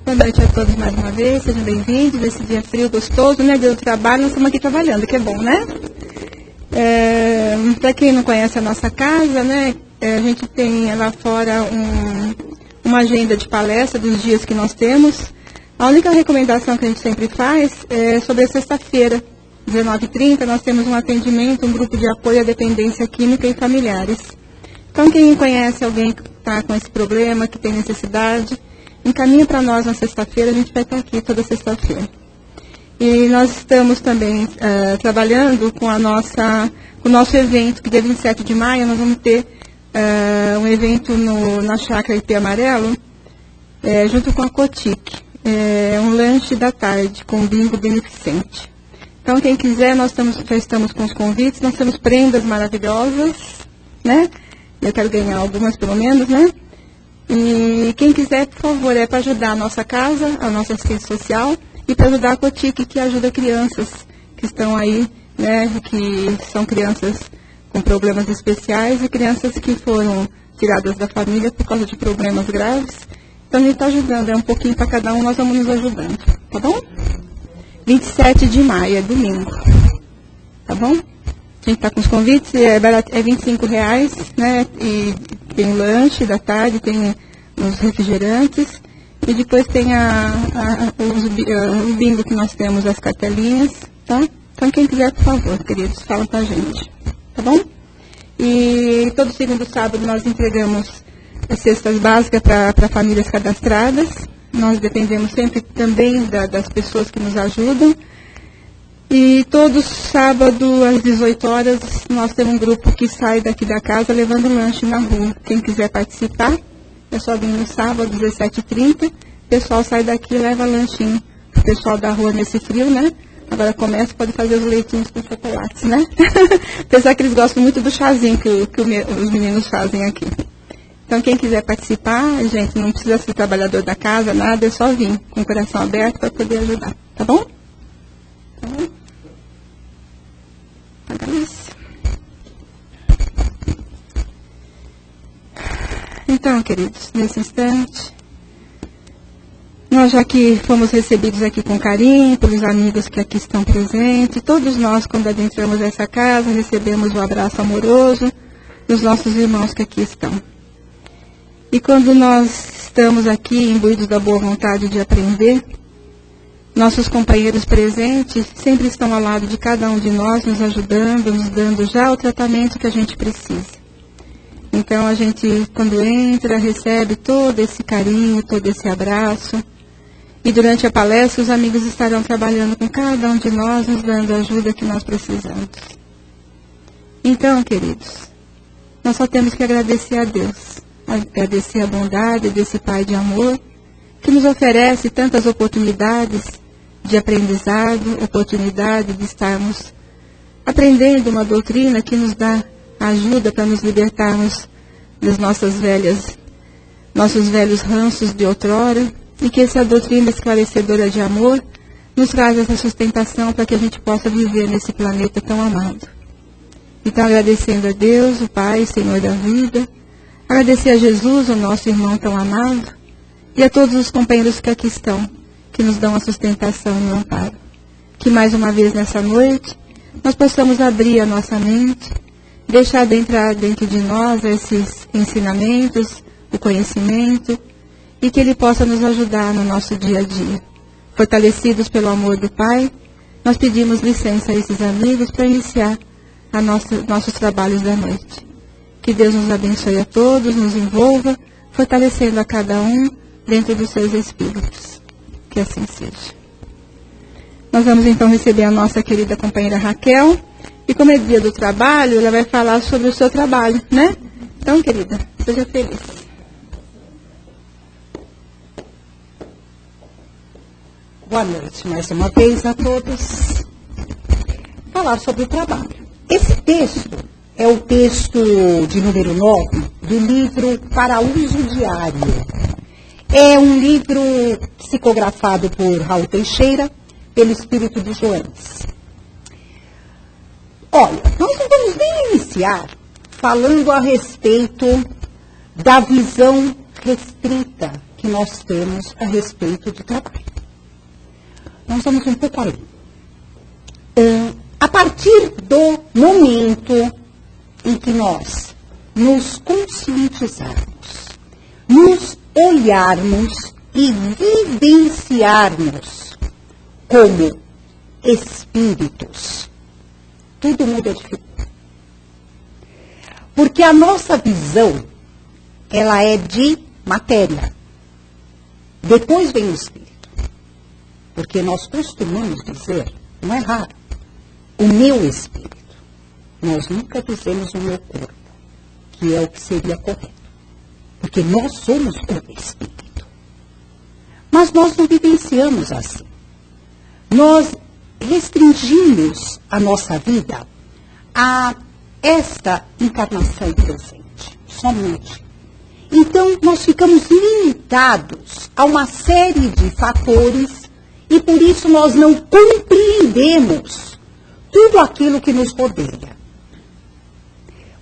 Boa noite a todos mais uma vez, sejam bem-vindos nesse dia frio, gostoso, né? Dia do trabalho, nós estamos aqui trabalhando, que é bom, né? Para quem não conhece a nossa casa, né? A gente tem lá fora uma agenda de palestra dos dias que nós temos. A única recomendação que a gente sempre faz é sobre a sexta-feira, 19h30, nós temos um atendimento, um grupo de apoio à dependência química e familiares. Então, quem conhece alguém que está com esse problema, que tem necessidade, encaminha para nós na sexta-feira, a gente vai estar aqui toda sexta-feira. E nós estamos também trabalhando com o nosso evento, que dia 27 de maio nós vamos ter um evento na Chácara IP Amarelo, junto com a Cotic. Um lanche da tarde com bingo beneficente. Então, quem quiser, já estamos com os convites, nós temos prendas maravilhosas, né? Eu quero ganhar algumas, pelo menos, né? E quem quiser, por favor, é para ajudar a nossa casa, a nossa assistência social, e para ajudar a Cotic, que ajuda crianças que estão aí, né? Que são crianças com problemas especiais e crianças que foram tiradas da família por causa de problemas graves. Então, a gente está ajudando, um pouquinho para cada um, nós vamos nos ajudando, tá bom? 27 de maio, é domingo, tá bom? A gente está com os convites, é R$25, né? E tem lanche da tarde, tem os refrigerantes, e depois tem o bingo que nós temos, as cartelinhas, tá? Então, quem quiser, por favor, queridos, fala pra gente, tá bom? E todo segundo sábado nós entregamos as cestas básicas para famílias cadastradas. Nós dependemos sempre também das pessoas que nos ajudam. E todo sábado, às 18 horas, nós temos um grupo que sai daqui da casa levando lanche na rua. Quem quiser participar, é só vir no sábado, 17h30. O pessoal sai daqui e leva lanchinho. O pessoal da rua nesse frio, né? Agora começa, pode fazer os leitinhos com chocolates, né? Apesar que eles gostam muito do chazinho que os meninos fazem aqui. Então, quem quiser participar, gente, não precisa ser trabalhador da casa, nada, é só vir com o coração aberto para poder ajudar, tá bom? Tá bom? Agradeço. Então, queridos, nesse instante, nós já que fomos recebidos aqui com carinho, pelos amigos que aqui estão presentes, todos nós, quando adentramos essa casa, recebemos o abraço amoroso dos nossos irmãos que aqui estão. E quando nós estamos aqui imbuídos da boa vontade de aprender, nossos companheiros presentes sempre estão ao lado de cada um de nós, nos ajudando, nos dando já o tratamento que a gente precisa. Então a gente, quando entra, recebe todo esse carinho, todo esse abraço. E durante a palestra, os amigos estarão trabalhando com cada um de nós, nos dando a ajuda que nós precisamos. Então, queridos, nós só temos que agradecer a Deus. Agradecer a bondade desse Pai de amor, que nos oferece tantas oportunidades de aprendizado, oportunidade de estarmos aprendendo uma doutrina que nos dá ajuda para nos libertarmos dos nossos velhos ranços de outrora, e que essa doutrina esclarecedora de amor nos traz essa sustentação para que a gente possa viver nesse planeta tão amado. Então, agradecendo a Deus, o Pai, Senhor da vida, agradecer a Jesus, o nosso irmão tão amado, e a todos os companheiros que aqui estão, que nos dão a sustentação e o amparo. Que mais uma vez nessa noite, nós possamos abrir a nossa mente, deixar entrar dentro de nós esses ensinamentos, o conhecimento, e que Ele possa nos ajudar no nosso dia a dia. Fortalecidos pelo amor do Pai, nós pedimos licença a esses amigos para iniciar nossos trabalhos da noite. Que Deus nos abençoe a todos, nos envolva, fortalecendo a cada um dentro dos seus espíritos. Que assim seja. Nós vamos então receber a nossa querida companheira Raquel, e como é dia do trabalho, ela vai falar sobre o seu trabalho, né? Então, querida, seja feliz. Boa noite mais uma vez a todos. Falar sobre o trabalho. Esse texto é o texto de número 9 do livro Para Uso Diário. É um livro psicografado por Raul Teixeira, pelo Espírito de Joanes. Olha, nós não vamos nem iniciar falando a respeito da visão restrita que nós temos a respeito de trabalho. Nós vamos um pouco além. A partir do momento em que nós nos conscientizarmos, nos olharmos e vivenciarmos como espíritos, tudo muda de figura. Porque a nossa visão, ela é de matéria. Depois vem o espírito. Porque nós costumamos dizer, não é raro, o meu espírito. Nós nunca dizemos o meu corpo, que é o que seria correto. Porque nós somos o espírito. Mas nós não vivenciamos assim. Nós restringimos a nossa vida a esta encarnação presente, somente. Então, nós ficamos limitados a uma série de fatores e, por isso, nós não compreendemos tudo aquilo que nos rodeia.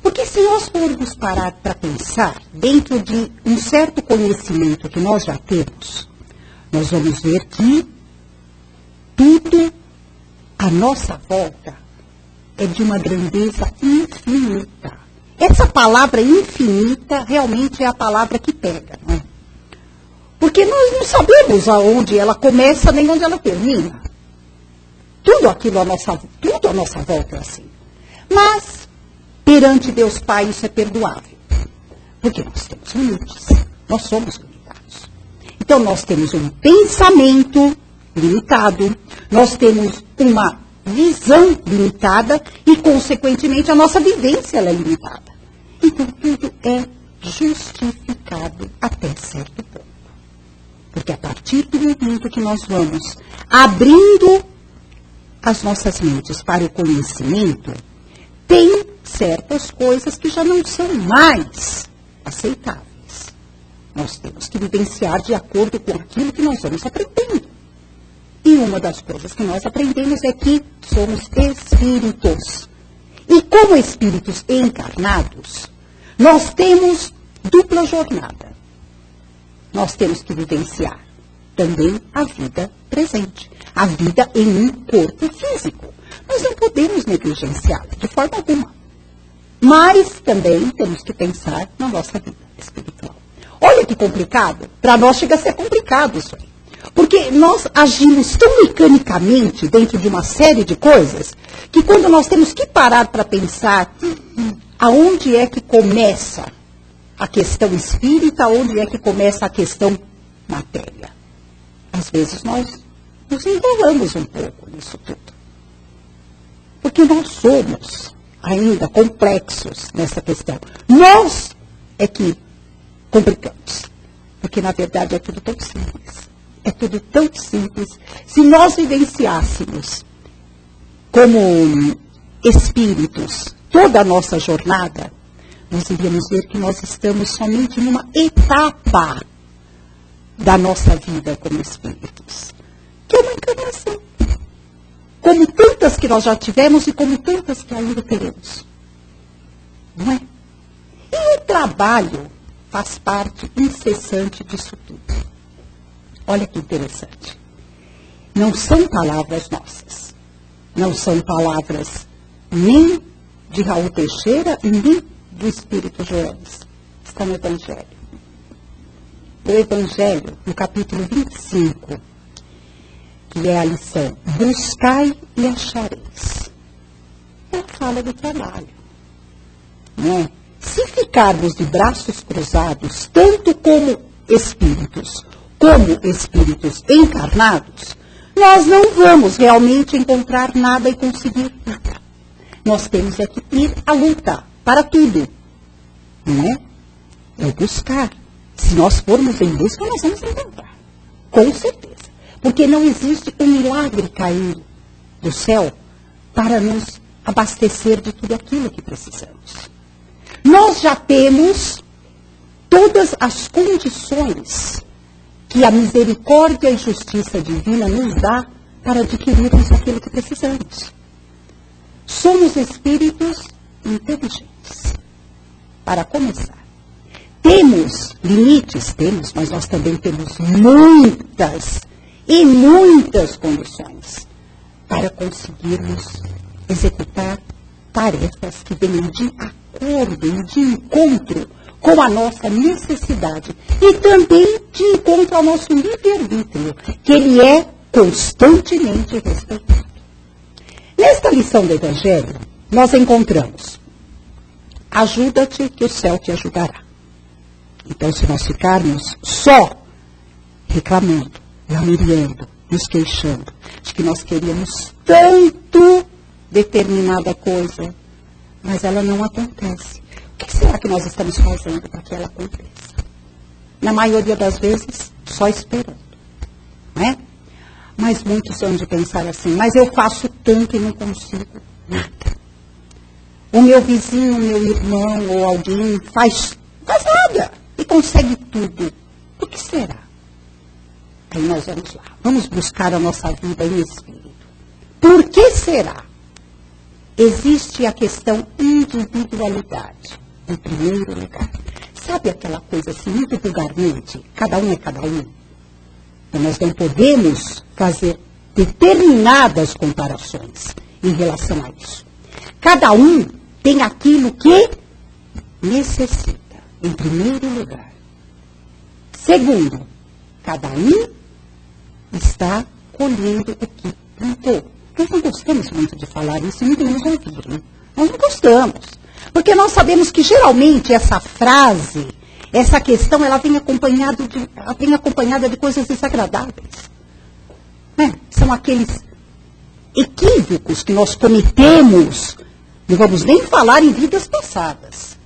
Porque se nós formos parar para pensar dentro de um certo conhecimento que nós já temos, nós vamos ver que tudo à nossa volta é de uma grandeza infinita. Essa palavra infinita realmente é a palavra que pega, não é? Porque nós não sabemos aonde ela começa nem onde ela termina. Tudo à nossa volta é assim. Mas, perante Deus Pai, isso é perdoável. Porque nós temos limites. Nós somos limitados. Então, nós temos um pensamento limitado, nós temos uma visão limitada e, consequentemente, a nossa vivência ela é limitada. Então, tudo é justificado até certo ponto. Porque a partir do momento que nós vamos abrindo as nossas mentes para o conhecimento, tem certas coisas que já não são mais aceitáveis. Nós temos que vivenciar de acordo com aquilo que nós vamos aprendendo. E uma das coisas que nós aprendemos é que somos espíritos. E como espíritos encarnados, nós temos dupla jornada. Nós temos que vivenciar também a vida presente, a vida em um corpo físico. Nós não podemos negligenciá-la de forma alguma. Mas também temos que pensar na nossa vida espiritual. Olha que complicado. Para nós chega a ser complicado isso aí. Porque nós agimos tão mecanicamente dentro de uma série de coisas que quando nós temos que parar para pensar aonde é que começa a questão espírita, onde é que começa a questão matéria. Às vezes nós nos enrolamos um pouco nisso tudo. Porque nós somos ainda complexos nessa questão. Nós é que complicamos. Porque na verdade é tudo tão simples. É tudo tão simples. Se nós vivenciássemos como espíritos toda a nossa jornada, nós iríamos ver que nós estamos somente numa etapa da nossa vida como espíritos, que é uma encarnação. Como tantas que nós já tivemos e como tantas que ainda teremos. Não é? E o trabalho faz parte incessante disso tudo. Olha que interessante. Não são palavras nossas. Não são palavras nem de Raul Teixeira e nem do Espírito Joanes. Está no Evangelho. O Evangelho, no capítulo 25, que é a lição, buscai e achareis. Ela fala do trabalho. Não é? Se ficarmos de braços cruzados, tanto como espíritos encarnados, nós não vamos realmente encontrar nada e conseguir nada. Nós temos é que ir à luta para tudo. Não é? É buscar. Se nós formos em busca, nós vamos encontrar. Com certeza. Porque não existe um milagre cair do céu para nos abastecer de tudo aquilo que precisamos. Nós já temos todas as condições que a misericórdia e justiça divina nos dá para adquirirmos aquilo que precisamos. Somos espíritos inteligentes. Para começar. temos limites, temos, mas nós também temos muitas e muitas condições para conseguirmos executar tarefas que venham de acordo e de encontro com a nossa necessidade e também de encontro ao nosso livre-arbítrio, que ele é constantemente respeitado. Nesta lição do Evangelho, nós encontramos: ajuda-te que o céu te ajudará. Então, se nós ficarmos só reclamando, lamuriando, nos queixando de que nós queríamos tanto determinada coisa, mas ela não acontece, o que será que nós estamos fazendo para que ela aconteça? Na maioria das vezes, só esperando, não é? Mas muitos são de pensar assim: mas eu faço tanto e não consigo nada. O meu vizinho, o meu irmão ou alguém faz nada e consegue tudo. Por que será? Aí nós vamos lá, vamos buscar a nossa vida em espírito. Por que será? Existe a questão individualidade, em primeiro lugar. Sabe aquela coisa assim, muito vulgarmente, cada um é cada um? Então, nós não podemos fazer determinadas comparações em relação a isso. Cada um tem aquilo que necessita, em primeiro lugar. Segundo, cada um está colhendo o que plantou. Nós não gostamos muito de falar isso e muito menos ouvir, né? Nós não gostamos. Porque nós sabemos que geralmente essa frase, essa questão, ela vem acompanhada de coisas desagradáveis. Né? São aqueles equívocos que nós cometemos. Não vamos nem falar em vidas passadas.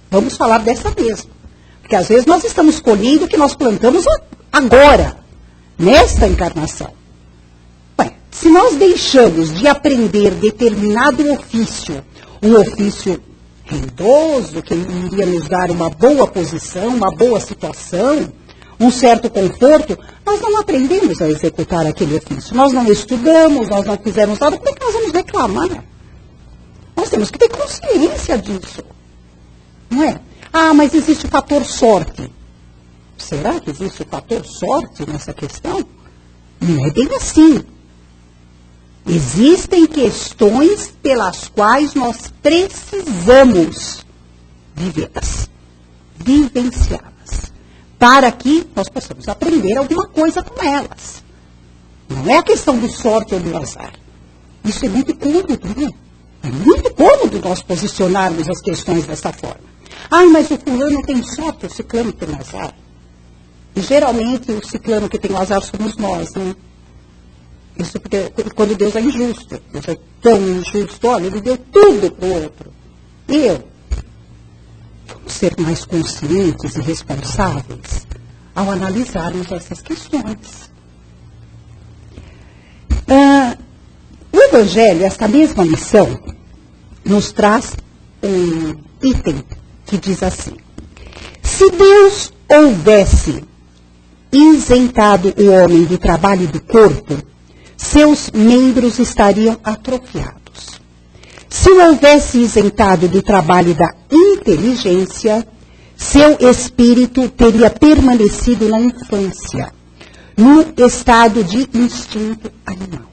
Vamos falar dessa mesma. Porque às vezes nós estamos colhendo o que nós plantamos agora, nesta encarnação. Se nós deixamos de aprender determinado ofício, um ofício rendoso, que iria nos dar uma boa posição, uma boa situação, um certo conforto, nós não aprendemos a executar aquele ofício. Nós não estudamos, nós não fizemos nada, como é que nós vamos reclamar? Nós temos que ter consciência disso. Não é? Ah, mas existe o fator sorte. Será que existe o fator sorte nessa questão? Não é bem assim. Existem questões pelas quais nós precisamos vivê-las, vivenciá-las, para que nós possamos aprender alguma coisa com elas. Não é a questão do sorte ou do azar. Isso é muito cômodo, né? É muito cômodo nós posicionarmos as questões dessa forma. Ah, mas o fulano tem sorte, o ciclano tem azar. E geralmente o ciclano que tem o azar somos nós, né? Isso porque quando Deus é injusto, Deus é tão injusto, olha, ele deu tudo para o outro. E eu? Vamos ser mais conscientes e responsáveis ao analisarmos essas questões. O Evangelho, esta mesma lição, nos traz um item que diz assim: se Deus houvesse isentado o homem do trabalho do corpo, seus membros estariam atrofiados. Se o houvesse isentado do trabalho da inteligência, seu espírito teria permanecido na infância, no estado de instinto animal.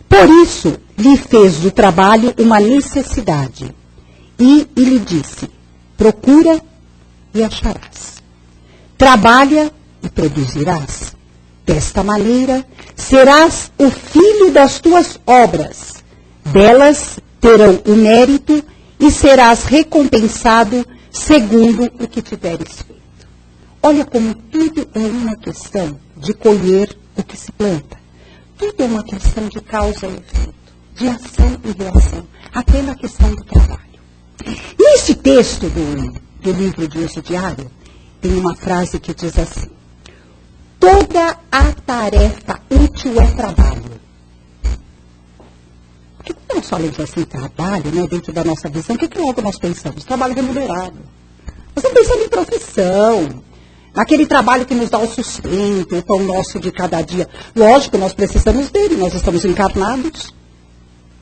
Por isso, lhe fez do trabalho uma necessidade, e lhe disse: procura e acharás. Trabalha e produzirás. Desta maneira, serás o filho das tuas obras. Delas terão o mérito e serás recompensado segundo o que tiveres feito. Olha como tudo é uma questão de colher o que se planta. Tudo é uma questão de causa e efeito, de ação e reação, até na questão do trabalho. Neste texto do livro de uso diário, tem uma frase que diz assim: toda a tarefa útil é trabalho. Porque quando nós falamos assim, trabalho, né, dentro da nossa visão, o que logo nós pensamos? Trabalho remunerado. Nós estamos pensando em profissão, naquele trabalho que nos dá o sustento, o pão nosso de cada dia. Lógico, nós precisamos dele, nós estamos encarnados.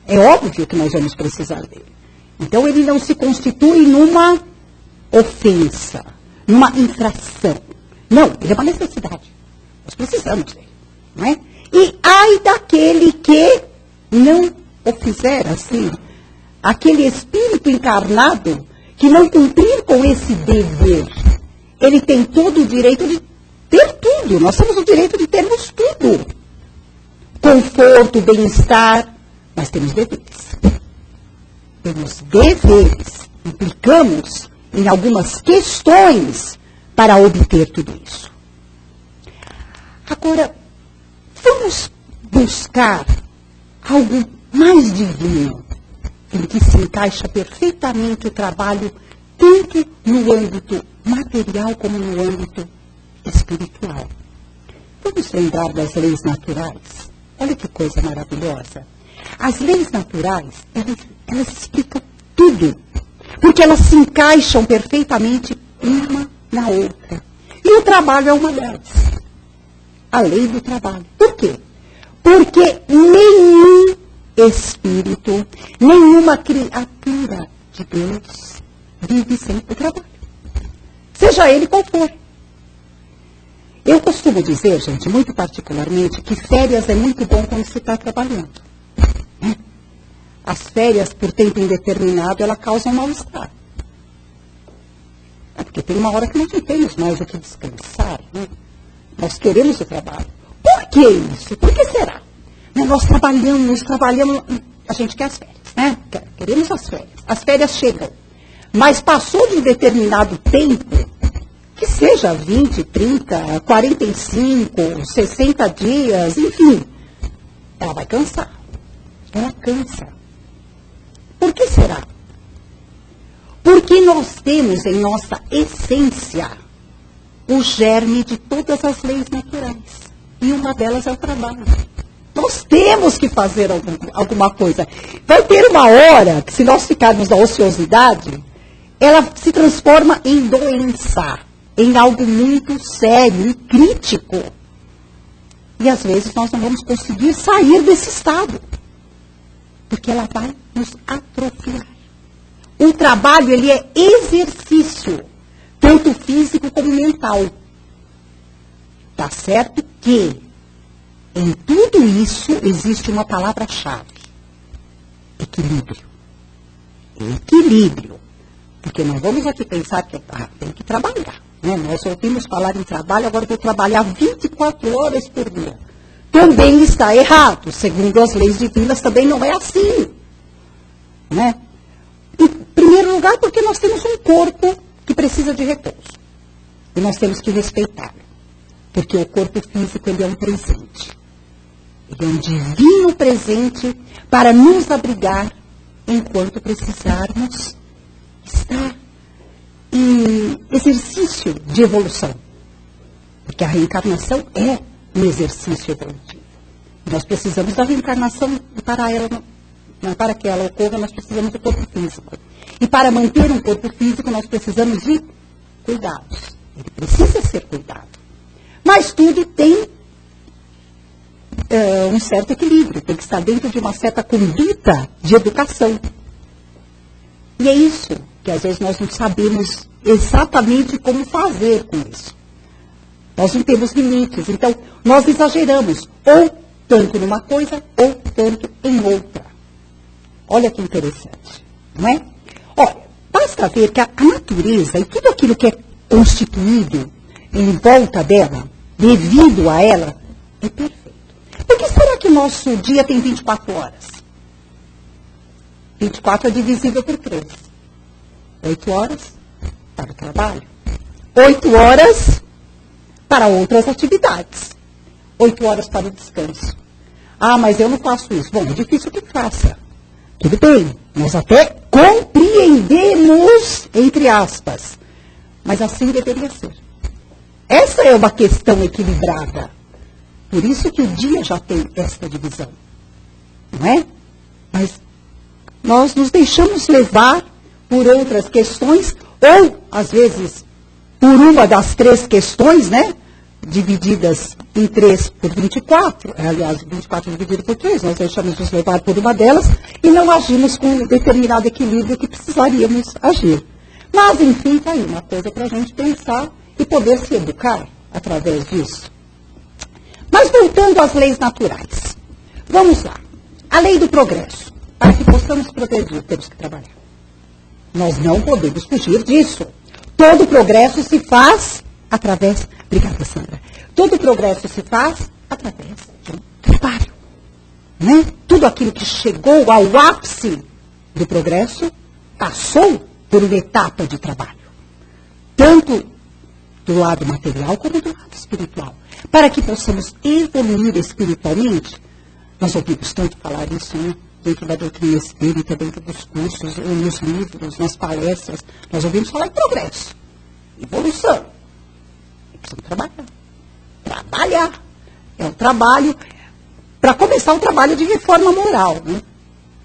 É óbvio que nós vamos precisar dele. Então, ele não se constitui numa ofensa, numa infração. Não, ele é uma necessidade. Nós precisamos dele, não é? E ai daquele que não o fizer assim, aquele espírito encarnado que não cumprir com esse dever. Ele tem todo o direito de ter tudo. Nós temos o direito de termos tudo. Conforto, bem-estar, mas temos deveres. Temos deveres. Implicamos em algumas questões para obter tudo isso. Agora, vamos buscar algo mais divino, em que se encaixa perfeitamente o trabalho, tanto no âmbito material como no âmbito espiritual. Vamos lembrar das leis naturais. Olha que coisa maravilhosa. As leis naturais, elas explicam tudo, porque elas se encaixam perfeitamente uma na outra. E o trabalho é uma delas. A lei do trabalho. Por quê? Porque nenhum espírito, nenhuma criatura de Deus vive sem o trabalho. Seja ele qual for. Eu costumo dizer, gente, muito particularmente, que férias é muito bom quando se está trabalhando. As férias, por tempo indeterminado, elas causam mal-estar. Porque tem uma hora que nós não temos mais o que descansar, né? Nós queremos o trabalho. Por que isso? Por que será? Nós trabalhamos, a gente quer as férias, né? Queremos as férias. As férias chegam. Mas passou de um determinado tempo, que seja 20, 30, 45, 60 dias, enfim, ela vai cansar. Ela cansa. Por que será? Porque nós temos em nossa essência o germe de todas as leis naturais. E uma delas é o trabalho. Nós temos que fazer alguma coisa. Vai ter uma hora que, se nós ficarmos na ociosidade, ela se transforma em doença, em algo muito sério e crítico. E às vezes nós não vamos conseguir sair desse estado, porque ela vai nos atrofiar. O trabalho, ele é exercício, tanto físico como mental. Tá certo que em tudo isso existe uma palavra-chave: equilíbrio. Equilíbrio. Porque não vamos aqui pensar que tem que trabalhar. Né? Nós ouvimos falar em trabalho, agora vou trabalhar 24 horas por dia. Também está errado. Segundo as leis divinas, também não é assim. Né? Em primeiro lugar, porque nós temos um corpo que precisa de repouso. E nós temos que respeitá-lo. Porque o corpo físico, ele é um presente. Ele é um divino presente para nos abrigar enquanto precisarmos estar em exercício de evolução. Porque a reencarnação é um exercício evolutivo. Nós precisamos da reencarnação para que ela ocorra, nós precisamos do corpo físico. E para manter um corpo físico, nós precisamos de cuidados. Ele precisa ser cuidado. Mas tudo tem um certo equilíbrio, tem que estar dentro de uma certa conduta de educação. E é isso que às vezes nós não sabemos exatamente como fazer com isso. Nós não temos limites, então nós exageramos, ou tanto numa coisa, ou tanto em outra. Olha que interessante, não é? Olha, basta ver que a natureza e tudo aquilo que é constituído em volta dela, devido a ela, é perfeito. Por que será que o nosso dia tem 24 horas? 24 é divisível por 3. 8 horas para o trabalho. 8 horas para outras atividades. 8 horas para o descanso. Ah, mas eu não faço isso. Bom, é difícil que faça. Tudo bem, nós até compreendemos, entre aspas. Mas assim deveria ser. Essa é uma questão equilibrada. Por isso que o dia já tem esta divisão. Não é? Mas nós nos deixamos levar por outras questões, ou, às vezes, por uma das 3 questões, né? Divididas em 3 por 24. Aliás, 24 dividido por 3, nós deixamos nos levar por uma delas e não agimos com um determinado equilíbrio que precisaríamos agir. Mas, enfim, está aí uma coisa para a gente pensar e poder se educar através disso. Mas voltando às leis naturais. Vamos lá. A lei do progresso. Para que possamos progredir, temos que trabalhar. Nós não podemos fugir disso. Todo progresso se faz através... Obrigada, Sandra. Todo progresso se faz através de um trabalho. Né? Tudo aquilo que chegou ao ápice do progresso passou por uma etapa de trabalho. Tanto do lado material como do lado espiritual. Para que possamos evoluir espiritualmente, nós ouvimos tanto falar isso, né? Dentro da doutrina espírita, dentro dos cursos, nos livros, nas palestras, nós ouvimos falar em progresso, evolução. E precisamos trabalhar. Trabalhar. É um trabalho, para começar, um trabalho de reforma moral, né?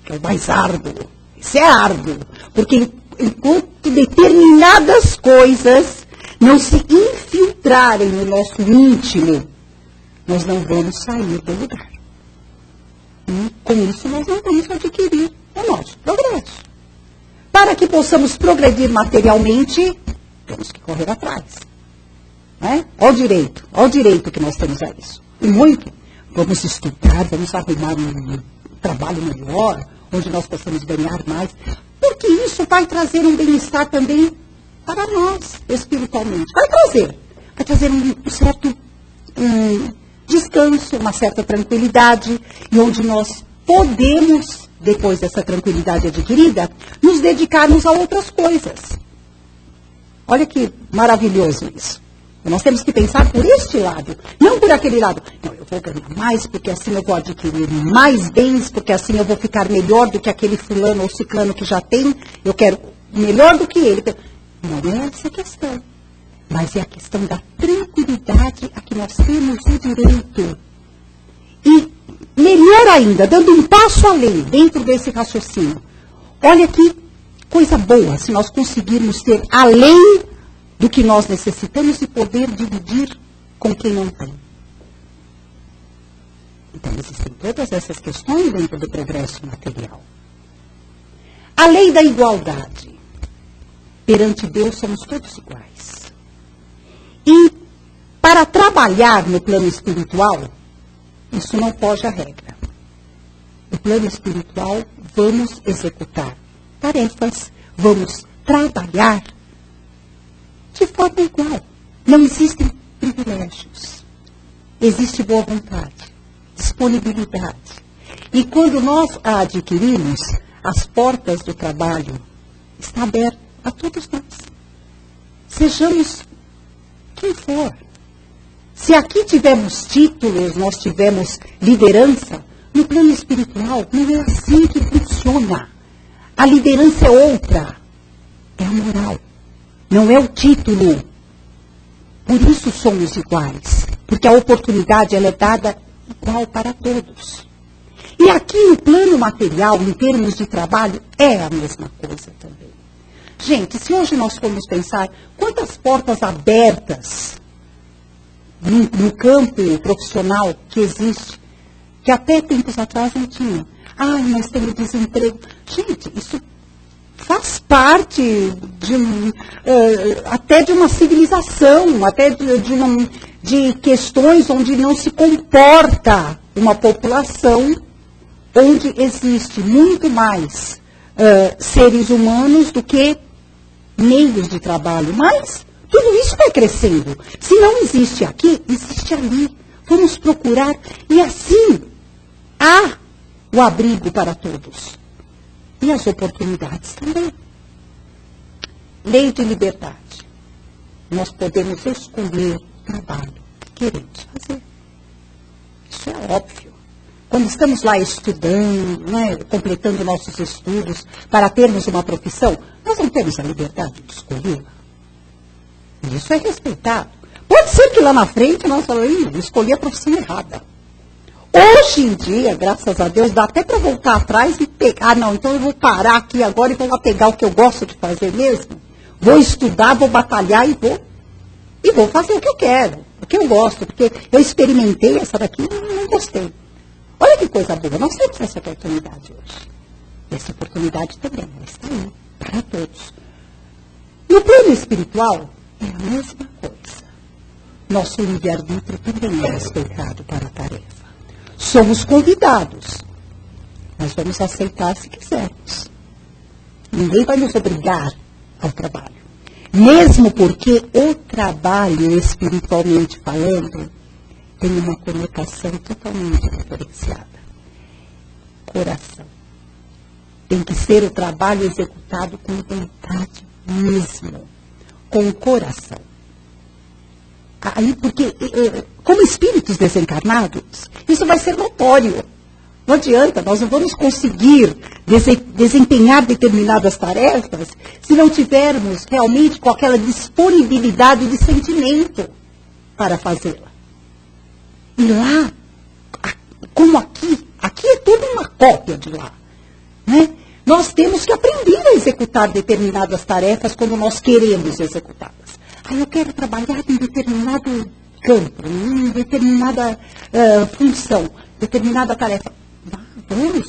Que é o mais árduo. Isso é árduo, porque enquanto determinadas coisas não se infiltrarem no nosso íntimo, nós não vamos sair do lugar. E com isso nós não vamos adquirir o nosso progresso. Para que possamos progredir materialmente, temos que correr atrás. Né? Olha o direito que nós temos a isso. E muito. Vamos estudar, vamos arrumar um trabalho melhor, onde nós possamos ganhar mais. Porque isso vai trazer um bem-estar também para nós, espiritualmente. Vai trazer um certo descanso, uma certa tranquilidade, e onde nós podemos, depois dessa tranquilidade adquirida, nos dedicarmos a outras coisas. Olha que maravilhoso isso. Nós temos que pensar por este lado, não por aquele lado. Não, eu vou ganhar mais, porque assim eu vou adquirir mais bens, porque assim eu vou ficar melhor do que aquele fulano ou ciclano que já tem, eu quero melhor do que ele. Não é essa a questão. Mas é a questão da tranquilidade a que nós temos o direito. E, melhor ainda, dando um passo além dentro desse raciocínio. Olha que coisa boa se nós conseguirmos ter além do que nós necessitamos e poder dividir com quem não tem. Então, existem todas essas questões dentro do progresso material. A lei da igualdade. Perante Deus somos todos iguais. E para trabalhar no plano espiritual, isso não foge à regra. No plano espiritual, vamos executar tarefas, vamos trabalhar de forma igual. Não existem privilégios. Existe boa vontade, disponibilidade. E quando nós a adquirimos, as portas do trabalho estão abertas a todos nós. Sejamos quem for. Se aqui tivermos títulos, nós tivermos liderança, no plano espiritual não é assim que funciona. A liderança é outra. É a moral. Não é o título. Por isso somos iguais. Porque a oportunidade ela é dada igual para todos. E aqui no plano material, em termos de trabalho, é a mesma coisa também. Gente, se hoje nós formos pensar quantas portas abertas no campo profissional que existe, que até tempos atrás não tinha. Ai, nós temos desemprego. Gente, isso faz parte até de uma civilização, até de questões onde não se comporta uma população onde existe muito mais seres humanos do que meios de trabalho. Mas tudo isso vai crescendo. Se não existe aqui, existe ali. Vamos procurar. E assim, há o abrigo para todos. E as oportunidades também. Lei de liberdade. Nós podemos escolher o trabalho que queremos fazer. Isso é óbvio. Quando estamos lá estudando, né, completando nossos estudos para termos uma profissão, nós não temos a liberdade de escolhê-la. Isso é respeitado. Pode ser que lá na frente nós falamos, eu escolhi a profissão errada. Hoje em dia, graças a Deus, dá até para voltar atrás e pegar. Ah, não, então eu vou parar aqui agora e vou lá pegar o que eu gosto de fazer mesmo. Vou estudar, vou batalhar e vou fazer o que eu quero, o que eu gosto, porque eu experimentei essa daqui e não gostei. Olha que coisa boa, nós temos essa oportunidade hoje. Essa oportunidade também, ela está aí, para todos. espiritual, é a mesma coisa. Nosso livre-arbítrio também é respeitado para a tarefa. Somos convidados, mas vamos aceitar se quisermos. Ninguém vai nos obrigar ao trabalho. Mesmo porque o trabalho, espiritualmente falando, tem uma conotação totalmente diferenciada. Coração. Tem que ser o trabalho executado com vontade mesmo, com o coração. Aí, porque, como espíritos desencarnados, isso vai ser notório. Não adianta, nós não vamos conseguir desempenhar determinadas tarefas se não tivermos realmente com aquela disponibilidade de sentimento para fazê-la. E lá, como aqui é tudo uma cópia de lá, né? Nós temos que aprender a executar determinadas tarefas quando nós queremos executá-las. Eu quero trabalhar em determinado campo, em determinada função, determinada tarefa.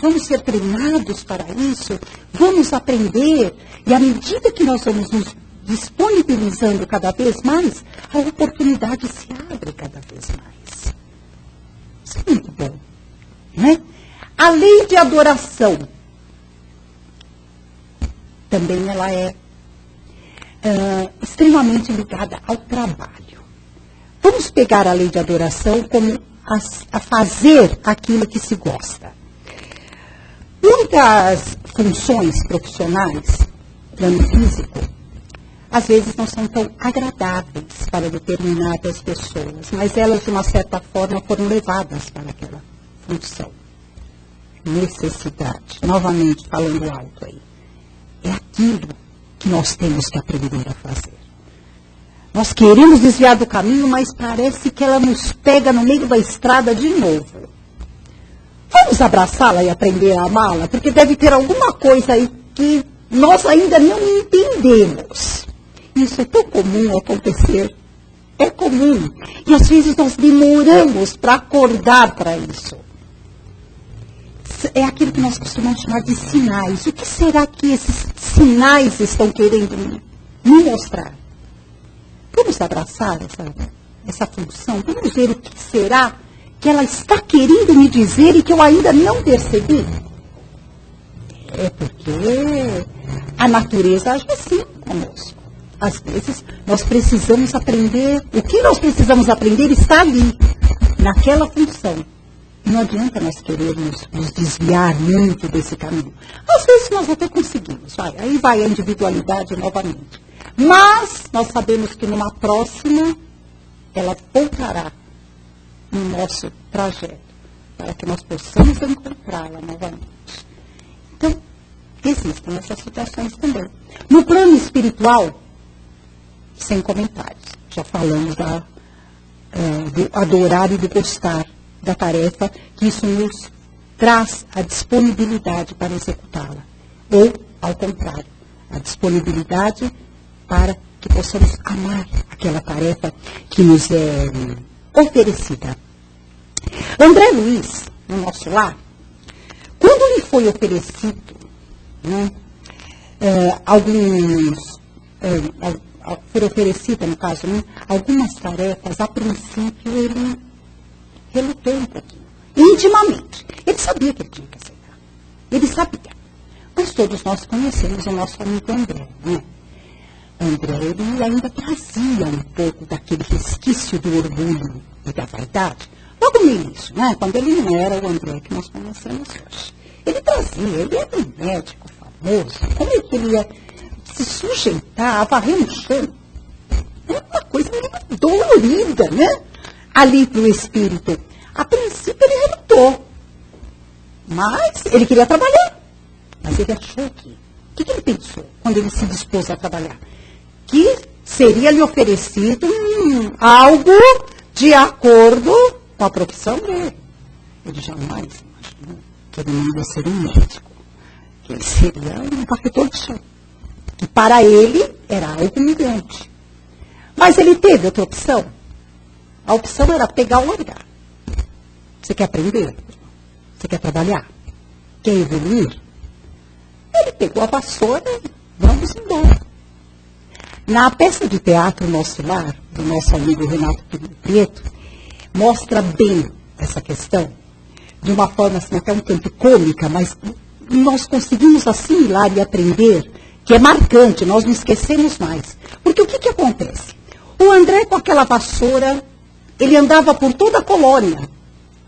Vamos ser treinados para isso, vamos aprender, e à medida que nós vamos nos disponibilizando cada vez mais, a oportunidade se abre cada vez mais. Isso é muito bom, né? A lei de adoração, também ela é extremamente ligada ao trabalho. Vamos pegar a lei de adoração como a fazer aquilo que se gosta. Muitas funções profissionais, plano físico, às vezes não são tão agradáveis para determinadas pessoas, mas elas, de uma certa forma, foram levadas para aquela função. Necessidade, novamente falando alto aí, é aquilo que nós temos que aprender a fazer. Nós queremos desviar do caminho, mas parece que ela nos pega no meio da estrada de novo. Vamos abraçá-la e aprender a amá-la, porque deve ter alguma coisa aí que nós ainda não entendemos. Isso é tão comum acontecer. É comum. E às vezes nós demoramos para acordar para isso. É aquilo que nós costumamos chamar de sinais. O que será que esses sinais estão querendo me mostrar? Vamos abraçar essa função? Vamos ver o que será que ela está querendo me dizer e que eu ainda não percebi? É porque a natureza age assim conosco. Às vezes, nós precisamos aprender, o que nós precisamos aprender está ali, naquela função. Não adianta nós querermos nos desviar muito desse caminho. Às vezes nós até conseguimos, aí vai a individualidade novamente. Mas nós sabemos que numa próxima, ela voltará no nosso trajeto, para que nós possamos encontrá-la novamente. Então, existem essas situações também. No plano espiritual, sem comentários. Já falamos do adorar e do gostar da tarefa, que isso nos traz a disponibilidade para executá-la. Ou, ao contrário, a disponibilidade para que possamos amar aquela tarefa que nos é oferecida. André Luiz, no nosso lar, quando lhe foi oferecido, né, foi oferecida, no caso, né, algumas tarefas, a princípio ele relutou um pouquinho, intimamente. Ele sabia que ele tinha que aceitar. Ele sabia. Mas todos nós conhecemos o nosso amigo André, né? André, ele ainda trazia um pouco daquele resquício do orgulho e da vaidade. Logo no início, né? Quando ele não era o André que nós conhecemos hoje. Ele trazia, ele era um médico famoso. Como é que ele ia se sujeitar a varrer no chão? É uma coisa meio dolorida, né? Ali para o espírito. A princípio ele relutou. Mas ele queria trabalhar. Mas ele achou que... O que ele pensou quando ele se dispôs a trabalhar? Que seria lhe oferecido algo de acordo com a profissão dele. Ele jamais imaginou que ele não ia ser um médico. Que ele seria um varredor de chão. Que para ele era algo humilhante. Mas ele teve outra opção. A opção era pegar ou largar. Você quer aprender? Você quer trabalhar? Quer evoluir? Ele pegou a vassoura e vamos embora. Na peça de teatro Nosso Lar, do nosso amigo Renato Prieto, mostra bem essa questão, de uma forma assim, até um tanto cômica, mas nós conseguimos assimilar e aprender, que é marcante, nós não esquecemos mais. Porque o que acontece? O André, com aquela vassoura, ele andava por toda a colônia,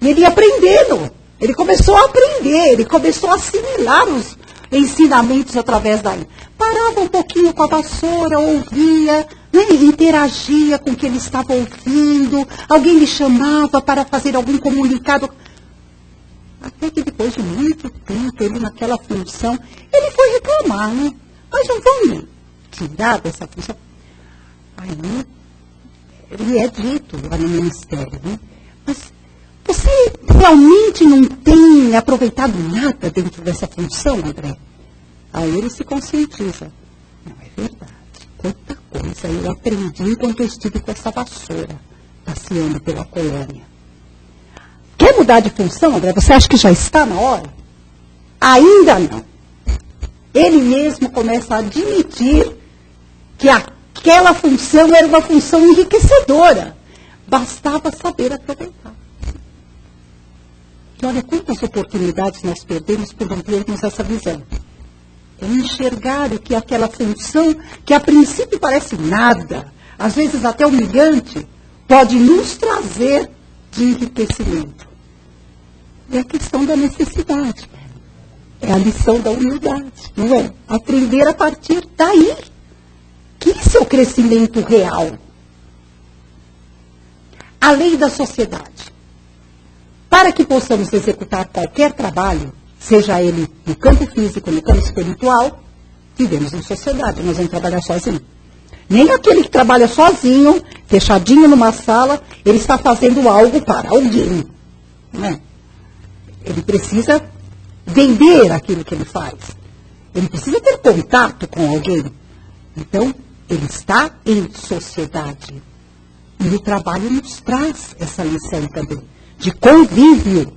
e ele ia aprendendo, ele começou a aprender, ele começou a assimilar os ensinamentos através daí. Parava um pouquinho com a vassoura, ouvia, né, interagia com o que ele estava ouvindo, alguém lhe chamava para fazer algum comunicado. Até que depois de muito tempo, ele naquela função, ele foi reclamar, né? Mas não vão me tirar dessa função. Aí, ele é dito lá no ministério, né? Mas você realmente não tem aproveitado nada dentro dessa função, André? Aí ele se conscientiza. Não, é verdade. Quanta coisa eu aprendi enquanto eu estive com essa vassoura, passeando pela colônia. Quer mudar de função, André? Você acha que já está na hora? Ainda não. Ele mesmo começa a admitir que aquela função era uma função enriquecedora. Bastava saber aproveitar. E olha quantas oportunidades nós perdemos por não termos essa visão. É enxergar o que aquela função, que a princípio parece nada, às vezes até humilhante, pode nos trazer de enriquecimento. É a questão da necessidade. É a lição da humildade, não é? Aprender a partir daí. Que isso é o crescimento real. A lei da sociedade. Para que possamos executar qualquer trabalho, seja ele no campo físico, no campo espiritual, vivemos em sociedade, nós vamos trabalhar sozinho. Nem aquele que trabalha sozinho, fechadinho numa sala, ele está fazendo algo para alguém. Não é? Ele precisa vender aquilo que ele faz. Ele precisa ter contato com alguém. Então, ele está em sociedade. E o trabalho nos traz essa lição também. De convívio,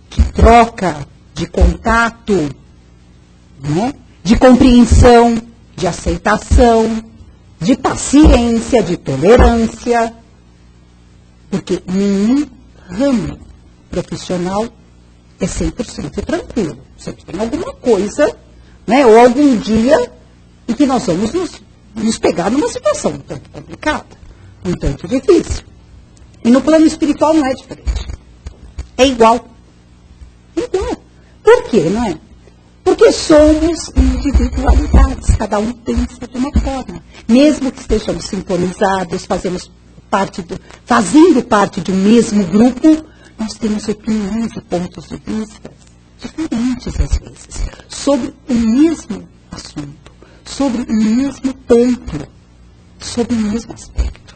de troca, de contato, né? De compreensão, de aceitação, de paciência, de tolerância. Porque nenhum ramo profissional é 100% tranquilo. Sempre tem alguma coisa, né? Ou algum dia em que nós vamos nos pegar numa situação um tanto complicada, um tanto difícil. E no plano espiritual não é diferente. É igual. Igual. Por quê, não é? Porque somos individualidades, cada um pensa de uma forma. Mesmo que estejamos sintonizados, fazendo parte de um mesmo grupo, nós temos opiniões e pontos de vista diferentes, às vezes, sobre o mesmo assunto, sobre o mesmo ponto, sobre o mesmo aspecto.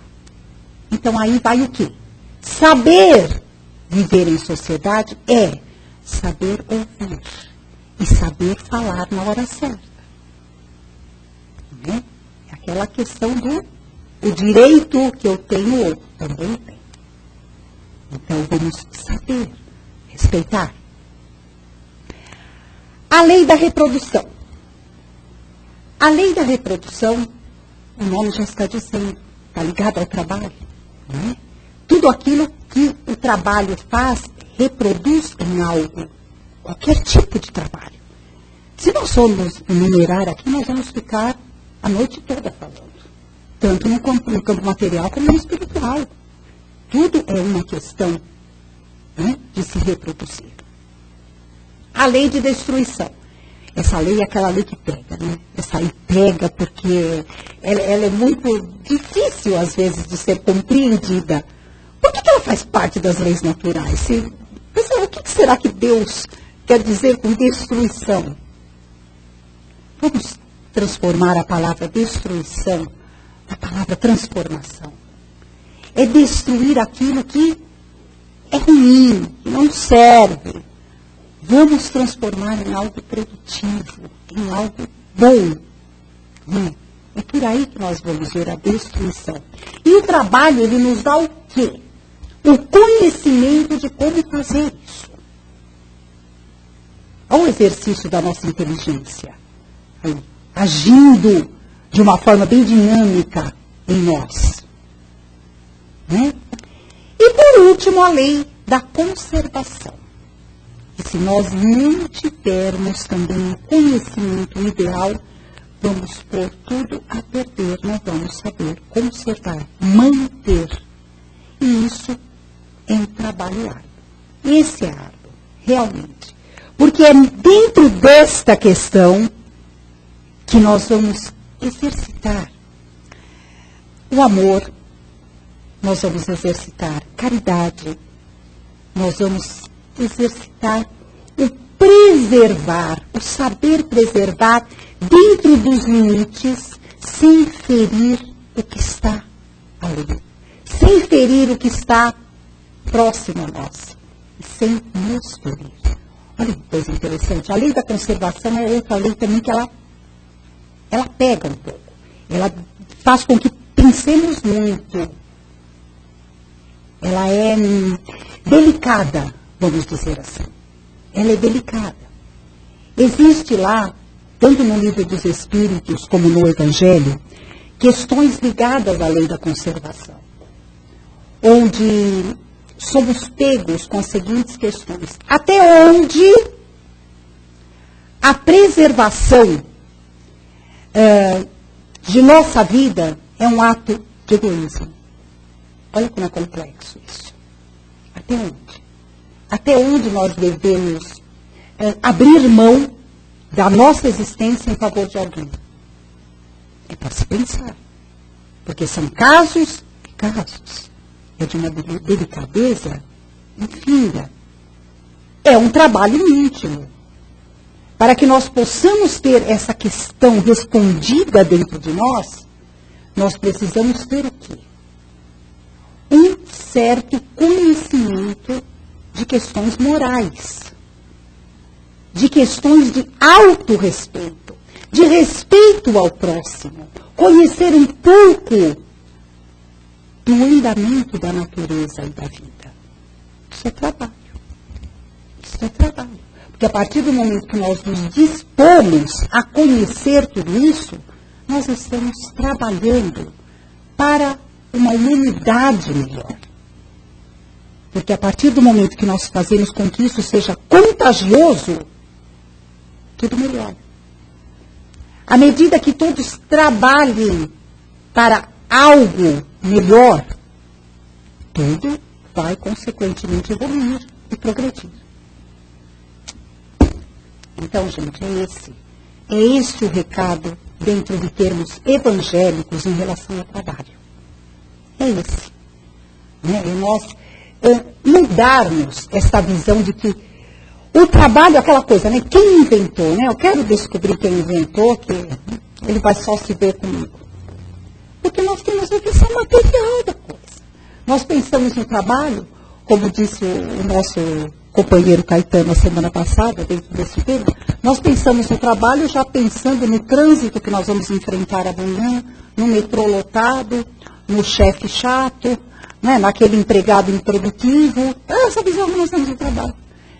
Então, aí vai o quê? Saber viver em sociedade é saber ouvir e saber falar na hora certa. Né? É aquela questão do o direito que eu tenho, o outro também tem. Então, vamos saber respeitar. A lei da reprodução. A lei da reprodução, o nome já está dizendo, está ligado ao trabalho. Não é? Tudo aquilo que o trabalho faz, reproduz em algo. Qualquer tipo de trabalho. Se nós formos enumerar aqui, nós vamos ficar a noite toda falando. Tanto no campo material como no espiritual. Tudo é uma questão, né, de se reproduzir. A lei de destruição. Essa lei é aquela lei que pega, né? Essa lei pega porque ela é muito difícil, às vezes, de ser compreendida. Por que ela faz parte das leis naturais? O que será que Deus quer dizer com destruição? Vamos transformar a palavra destruição na palavra transformação. É destruir aquilo que é ruim, que não serve. Vamos transformar em algo produtivo, em algo bom. É por aí que nós vamos ver a destruição. E o trabalho, ele nos dá o quê? O conhecimento de como fazer isso. Ao exercício da nossa inteligência, agindo de uma forma bem dinâmica em nós. Né? E por último, a lei da conservação. E se nós não tivermos também o conhecimento ideal, vamos pôr tudo a perder, não vamos saber conservar, manter. E isso é um trabalho árduo. Esse é árduo, realmente. Porque é dentro desta questão que nós vamos exercitar o amor, nós vamos exercitar caridade, nós vamos exercitar o preservar, o saber preservar dentro dos limites, sem ferir o que está ali, sem ferir o que está próximo a nós, sem nos ferir. Olha que coisa interessante. A lei da conservação é outra lei também que ela pega um pouco. Ela faz com que pensemos muito. Ela é delicada, vamos dizer assim. Ela é delicada. Existe lá, tanto no Livro dos Espíritos como no Evangelho, questões ligadas à lei da conservação, onde somos pegos com as seguintes questões. Até onde a preservação de nossa vida é um ato de egoísmo. Olha como é complexo isso. Até onde? Até onde nós devemos abrir mão da nossa existência em favor de alguém? É para se pensar. Porque são casos e casos. É de uma delicadeza infinda. É um trabalho íntimo. Para que nós possamos ter essa questão respondida dentro de nós, nós precisamos ter o quê? Um certo conhecimento de questões morais, de questões de autorrespeito, de respeito ao próximo, conhecer um pouco do andamento da natureza e da vida. Isso é trabalho. Isso é trabalho. Porque a partir do momento que nós nos dispomos a conhecer tudo isso, nós estamos trabalhando para uma humanidade melhor. Porque a partir do momento que nós fazemos com que isso seja contagioso, tudo melhora. À medida que todos trabalhem para algo melhor, tudo vai consequentemente evoluir e progredir. Então, gente, é esse o recado dentro de termos evangélicos em relação ao trabalho. É esse. Né? E nós mudarmos esta visão de que o trabalho é aquela coisa, né? Quem inventou, né? Eu quero descobrir quem inventou, que ele vai só se ver comigo. Porque nós temos a visão material da coisa. Nós pensamos no trabalho, como disse o nosso companheiro Caetano a semana passada, dentro desse tema, nós pensamos no trabalho já pensando no trânsito que nós vamos enfrentar amanhã, no metrô lotado, no chefe chato, né, naquele empregado improdutivo. Essa visão que nós temos do trabalho.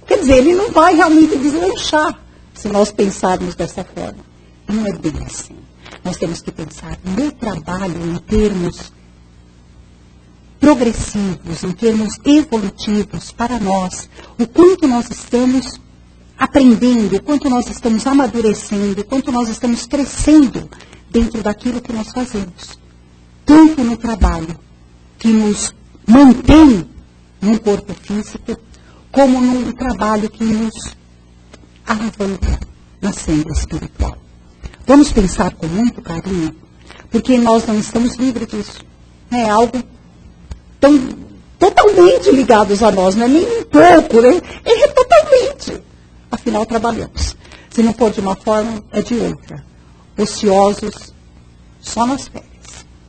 Quer dizer, ele não vai realmente deslanchar se nós pensarmos dessa forma. Não é bem assim. Nós temos que pensar no trabalho em termos progressivos, em termos evolutivos para nós. O quanto nós estamos aprendendo, o quanto nós estamos amadurecendo, o quanto nós estamos crescendo dentro daquilo que nós fazemos. Tanto no trabalho, que nos mantém num corpo físico, como num trabalho que nos alavanca na senda espiritual. Vamos pensar com muito carinho, porque nós não estamos livres disso. É algo totalmente ligados a nós, não é nem um pouco, né? É totalmente. Afinal, trabalhamos. Se não for de uma forma, é de outra. Ociosos, só nas férias.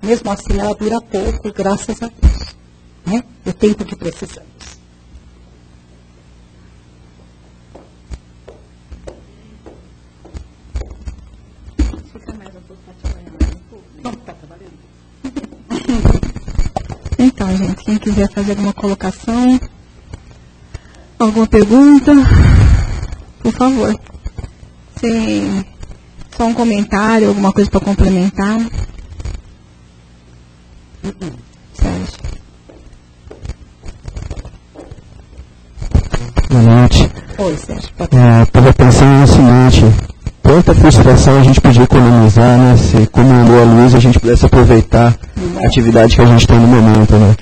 Mesmo assim, ela dura pouco, graças a Deus. Né? O tempo que precisamos. Então, gente, quem quiser fazer alguma colocação, alguma pergunta, por favor, sem Só um comentário, alguma coisa para complementar? Sérgio. Boa noite. Oi, Sérgio. Estava pensando no seguinte, quanta frustração a gente podia economizar, né? Se, como a Luísa, a gente pudesse aproveitar a atividade que a gente tem no momento, né?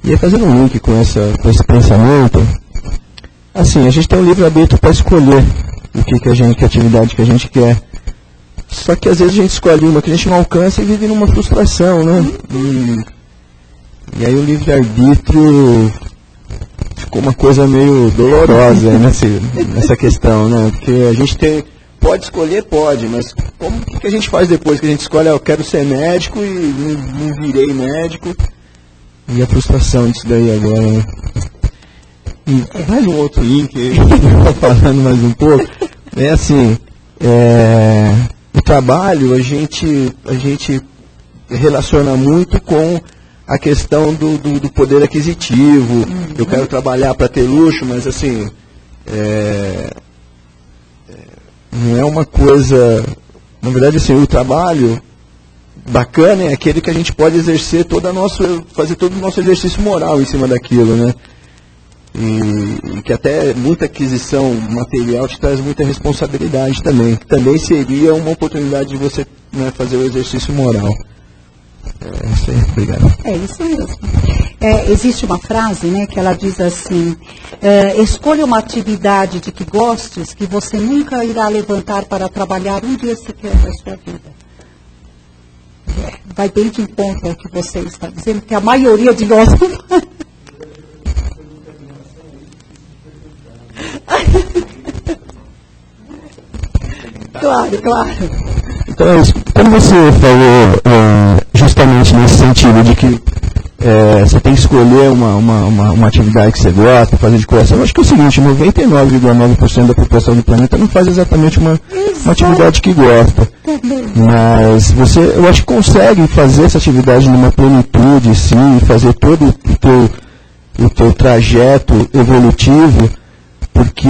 E fazendo um link com esse pensamento, assim, a gente tem um livre-arbítrio para escolher que atividade que a gente quer. Só que às vezes a gente escolhe uma que a gente não alcança e vive numa frustração, né? E aí o livre-arbítrio ficou uma coisa meio dolorosa nessa questão, né? Porque a gente pode escolher, pode, mas o que a gente faz depois que a gente escolhe, eu quero ser médico e não virei médico? E a frustração disso daí agora, né? E mais um outro link, falando mais um pouco, é assim, o trabalho a gente relaciona muito com a questão do poder aquisitivo. Eu quero trabalhar para ter luxo, mas assim, não é uma coisa, na verdade assim, o trabalho bacana é aquele que a gente pode exercer fazer todo o nosso exercício moral em cima daquilo, né? E que até muita aquisição material te traz muita responsabilidade também. Também seria uma oportunidade de você, né, fazer o exercício moral. Isso aí, obrigado. É isso mesmo. Existe uma frase, né, que ela diz assim, escolha uma atividade de que gostes, que você nunca irá levantar para trabalhar um dia sequer da sua vida. Vai bem de encontro ao que você está dizendo, que a maioria de nós não vai. Claro. Então, como você falou justamente nesse sentido de que você tem que escolher uma atividade que você gosta, fazer de coração, eu acho que é o seguinte, 99,9% da população do planeta não faz exatamente uma atividade que gosta. Mas eu acho que consegue fazer essa atividade numa plenitude, sim, fazer todo o teu trajeto evolutivo, porque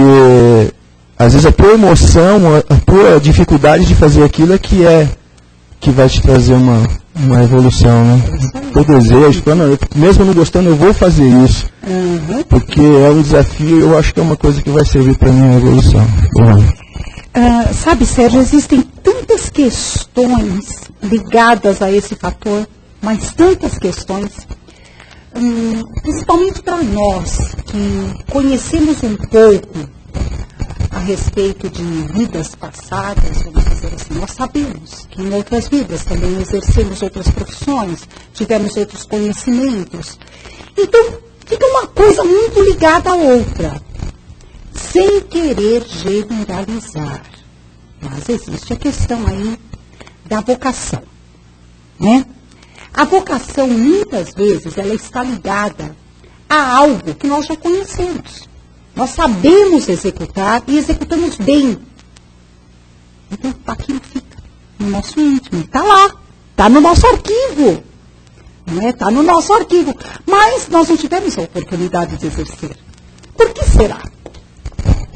às vezes a tua emoção, a tua dificuldade de fazer aquilo é que vai te trazer uma evolução, né? O desejo, mesmo não gostando, eu vou fazer isso. Porque é um desafio, eu acho que é uma coisa que vai servir para a minha evolução. Sabe, Sérgio, existem tantas questões ligadas a esse fator, mas tantas questões, principalmente para nós, que conhecemos um pouco a respeito de vidas passadas, vamos dizer assim, nós sabemos que em outras vidas também exercemos outras profissões, tivemos outros conhecimentos. Então, fica uma coisa muito ligada à outra, sem querer generalizar. Mas existe a questão aí da vocação, né? A vocação, muitas vezes, ela está ligada a algo que nós já conhecemos. Nós sabemos executar e executamos bem. Então, aquilo fica no nosso íntimo. Está lá. Está no nosso arquivo. Está no nosso arquivo. Mas nós não tivemos a oportunidade de exercer. Por que será?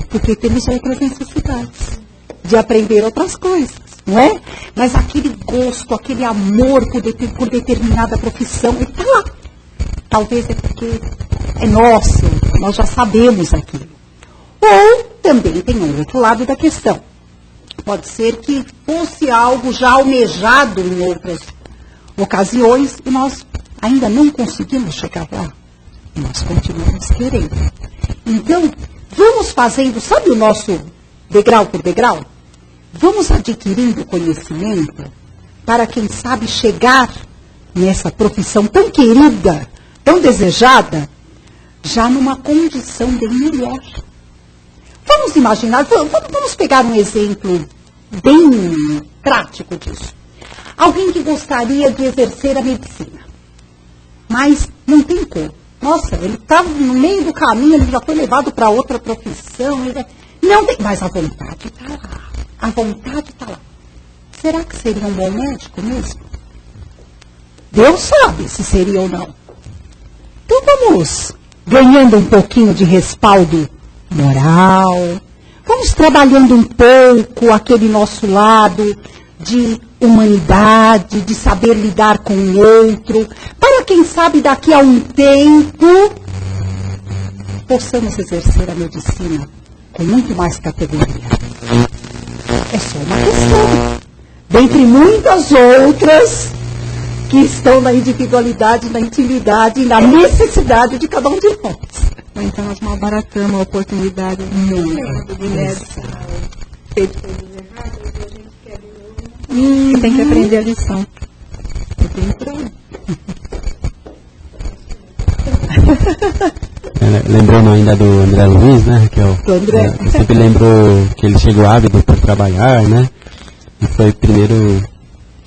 Porque temos outras necessidades de aprender outras coisas, não é? Mas aquele gosto, aquele amor por determinada profissão, ele está lá. Talvez é porque é nosso, nós já sabemos aquilo. Ou também tem um outro lado da questão. Pode ser que fosse algo já almejado em outras ocasiões e nós ainda não conseguimos chegar lá. E nós continuamos querendo. Então, vamos fazendo, sabe o nosso degrau por degrau? Vamos adquirindo conhecimento para, quem sabe, chegar nessa profissão tão querida, tão desejada, já numa condição bem melhor. Vamos imaginar, vamos pegar um exemplo bem prático disso. Alguém que gostaria de exercer a medicina, mas não tem como. Nossa, ele está no meio do caminho, ele já foi levado para outra profissão, não tem, mas a vontade está lá. A vontade está lá. Será que seria um bom médico mesmo? Deus sabe se seria ou não. Então vamos ganhando um pouquinho de respaldo moral, vamos trabalhando um pouco aquele nosso lado de humanidade, de saber lidar com o outro, para quem sabe daqui a um tempo possamos exercer a medicina com muito mais categoria. É só uma questão, dentre muitas outras que estão na individualidade, na intimidade e na necessidade de cada um de nós. Então nós malbaratamos a oportunidade de mulheres feito coisas erradas e a gente quer e tem que aprender a lição. Lembrando ainda do André Luiz, né, Raquel? Eu sempre lembro que ele chegou ávido por trabalhar, né? E foi primeiro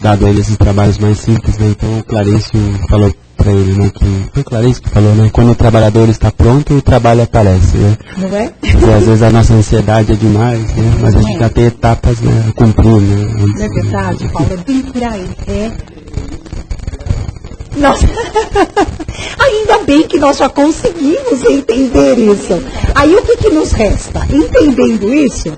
dado a ele esses trabalhos mais simples, né? Então o Clarencio falou para ele, né, que foi o Clarencio que falou, né? Quando o trabalhador está pronto, o trabalho aparece, né? Não é? Porque às vezes a nossa ansiedade é demais, né? Mas a gente já tem etapas, né, a cumprir, né? Não é verdade, Paulo? É bem por aí, Nossa. Ainda bem que nós já conseguimos entender isso. Aí o que nos resta? Entendendo isso,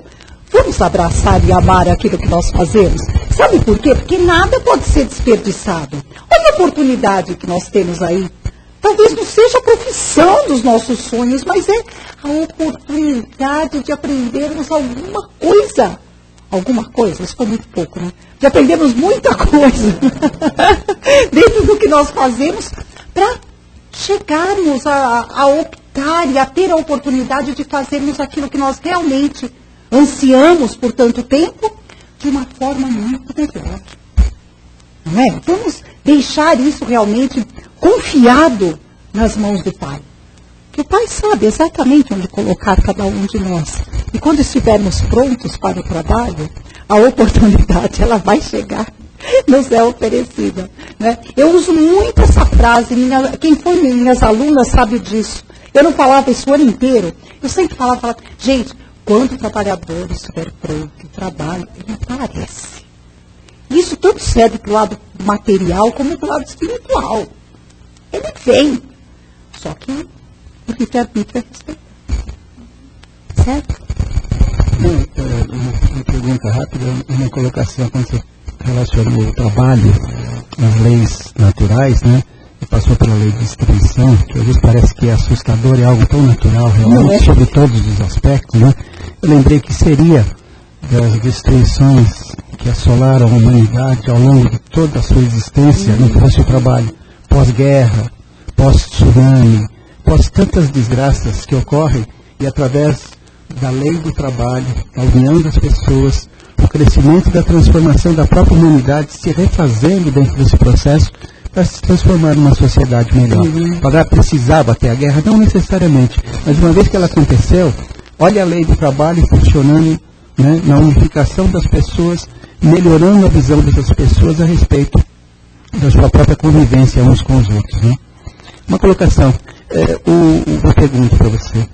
vamos abraçar e amar aquilo que nós fazemos. Sabe por quê? Porque nada pode ser desperdiçado. Olha a oportunidade que nós temos aí. Talvez não seja a profissão dos nossos sonhos, mas é a oportunidade de aprendermos alguma coisa. Alguma coisa, isso foi muito pouco, né? De aprendermos muita coisa dentro do que nós fazemos para chegarmos a optar e a ter a oportunidade de fazermos aquilo que nós realmente ansiamos por tanto tempo de uma forma muito melhor. Não é? Vamos deixar isso realmente confiado nas mãos do Pai. Que o Pai sabe exatamente onde colocar cada um de nós. E quando estivermos prontos para o trabalho, a oportunidade ela vai chegar, nos é oferecida. Né? Eu uso muito essa frase, quem foi minhas alunas sabe disso. Eu não falava isso o ano inteiro. Eu sempre falava, gente, quando o trabalhador estiver pronto, o trabalho, ele aparece. Isso tanto serve para o lado material como para o lado espiritual. Ele vem. Só que o livre-arbítrio é respeitado. Certo? Uma pergunta rápida, uma colocação, quando você relacionou o trabalho às leis naturais, né? E passou pela lei de distribuição, que às vezes parece que é assustador, é algo tão natural, realmente, sobre todos os aspectos, né? Eu lembrei que seria das destruições que assolaram a humanidade ao longo de toda a sua existência, não fosse o trabalho pós-guerra, pós-tsunami, pós tantas desgraças que ocorrem, e através da lei do trabalho, da união das pessoas, o crescimento da transformação da própria humanidade se refazendo dentro desse processo para se transformar numa sociedade melhor. Para precisava ter a guerra? Não necessariamente, mas uma vez que ela aconteceu, olha a lei do trabalho funcionando, né, na unificação das pessoas, melhorando a visão dessas pessoas a respeito da sua própria convivência uns com os outros. Né? Uma colocação, uma pergunta para você.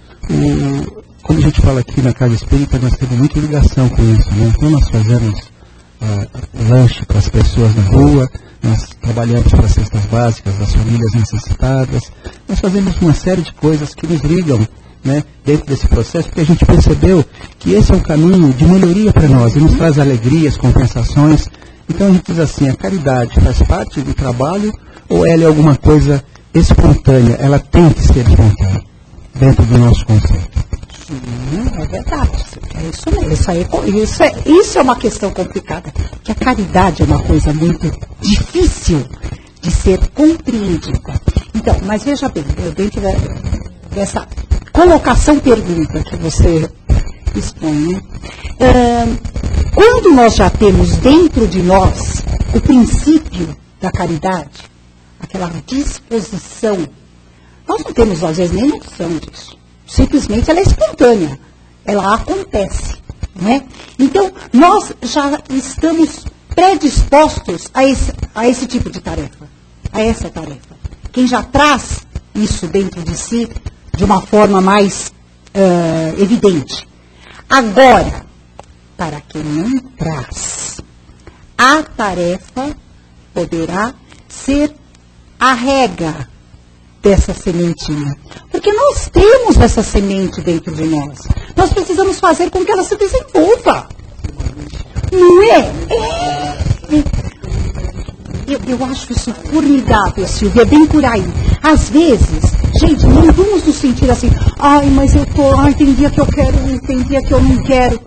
Quando a gente fala aqui na Casa Espírita, nós temos muita ligação com isso. Né? Então nós fazemos lanche para as pessoas na rua, nós trabalhamos para as cestas básicas das famílias necessitadas, nós fazemos uma série de coisas que nos ligam, né, dentro desse processo, porque a gente percebeu que esse é um caminho de melhoria para nós, e nos traz alegrias, compensações. Então a gente diz assim, a caridade faz parte do trabalho ou ela é alguma coisa espontânea? Ela tem que ser espontânea, dentro do nosso conceito. É verdade, é isso mesmo. Isso é uma questão complicada, porque a caridade é uma coisa muito difícil de ser compreendida. Então, mas veja bem, dentro dessa colocação-pergunta que você expõe, né? Quando nós já temos dentro de nós o princípio da caridade, aquela disposição, nós não temos às vezes nem noção disso. Simplesmente ela é espontânea, ela acontece, né? Então, nós já estamos predispostos a esse tipo de tarefa, a essa tarefa. Quem já traz isso dentro de si de uma forma mais evidente. Agora, para quem não traz, a tarefa poderá ser a rega dessa sementinha. Porque nós temos essa semente dentro de nós. Nós precisamos fazer com que ela se desenvolva. Não é? Eu acho isso formidável, Silvia, é bem por aí. Às vezes, gente, não vamos nos sentir assim, ai, mas eu tô, ai, tem dia que eu quero, tem dia que eu não quero.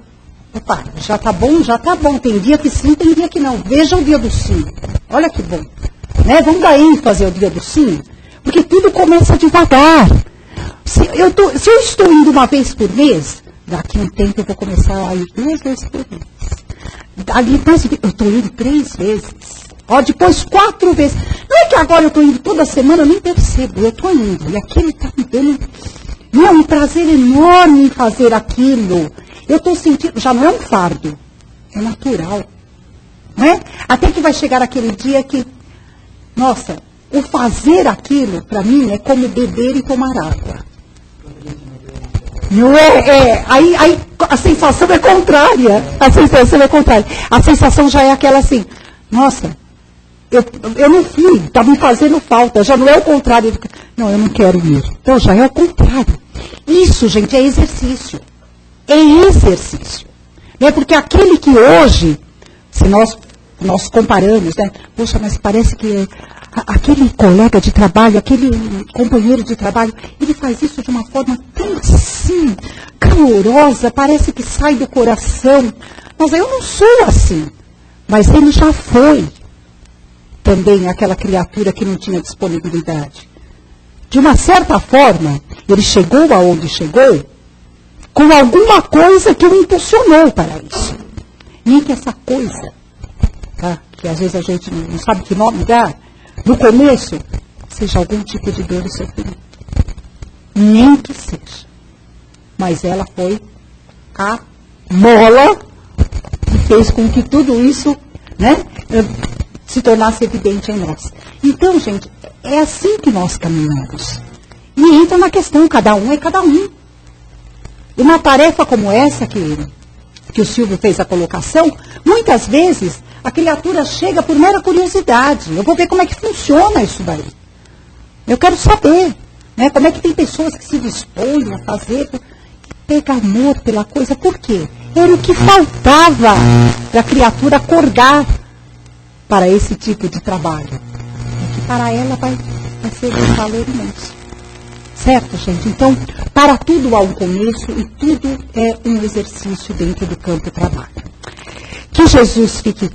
Opa, já tá bom, tem dia que sim, tem dia que não. Veja o dia do sim, olha que bom. Né? Vamos dar ênfase ao dia do sim, porque tudo começa devagar. Se eu estou indo uma vez por mês, daqui a um tempo eu vou começar a ir 2 vezes por mês. Eu estou indo 3 vezes. Depois 4 vezes. Não é que agora eu estou indo toda semana, eu nem percebo. Eu estou indo. E aquilo está me dando um prazer enorme em fazer aquilo. Eu estou sentindo, já não é um fardo, é natural. Não é? Até que vai chegar aquele dia que, nossa, o fazer aquilo, para mim, é como beber e tomar água. Não é? Aí a sensação é contrária. A sensação já é aquela assim, nossa, eu não fui, está me fazendo falta, já não é o contrário. Não, eu não quero ir. Então já é o contrário. Isso, gente, é exercício. É exercício. Não é porque aquele que hoje, se nós comparamos, né? Poxa, mas parece que aquele colega de trabalho, aquele companheiro de trabalho, ele faz isso de uma forma tão assim, calorosa, parece que sai do coração. Mas eu não sou assim. Mas ele já foi também aquela criatura que não tinha disponibilidade. De uma certa forma, ele chegou aonde chegou com alguma coisa que o impulsionou para isso. Nem que essa coisa, tá? Que às vezes a gente não sabe que nome dá, no começo, seja algum tipo de dor e sofrimento. Nem que seja. Mas ela foi a mola que fez com que tudo isso, né, se tornasse evidente em nós. Então, gente, é assim que nós caminhamos. E entra na questão, cada um é cada um. Uma tarefa como essa que o Silvio fez a colocação, muitas vezes a criatura chega por mera curiosidade. Eu vou ver como é que funciona isso daí. Eu quero saber, né, como é que tem pessoas que se dispõem a fazer, pega amor pela coisa. Por quê? Era o que faltava para a criatura acordar para esse tipo de trabalho. E que para ela vai ser um valor imenso. Certo, gente? Então, para tudo há um começo e tudo é um exercício dentro do campo de trabalho. Que Jesus fique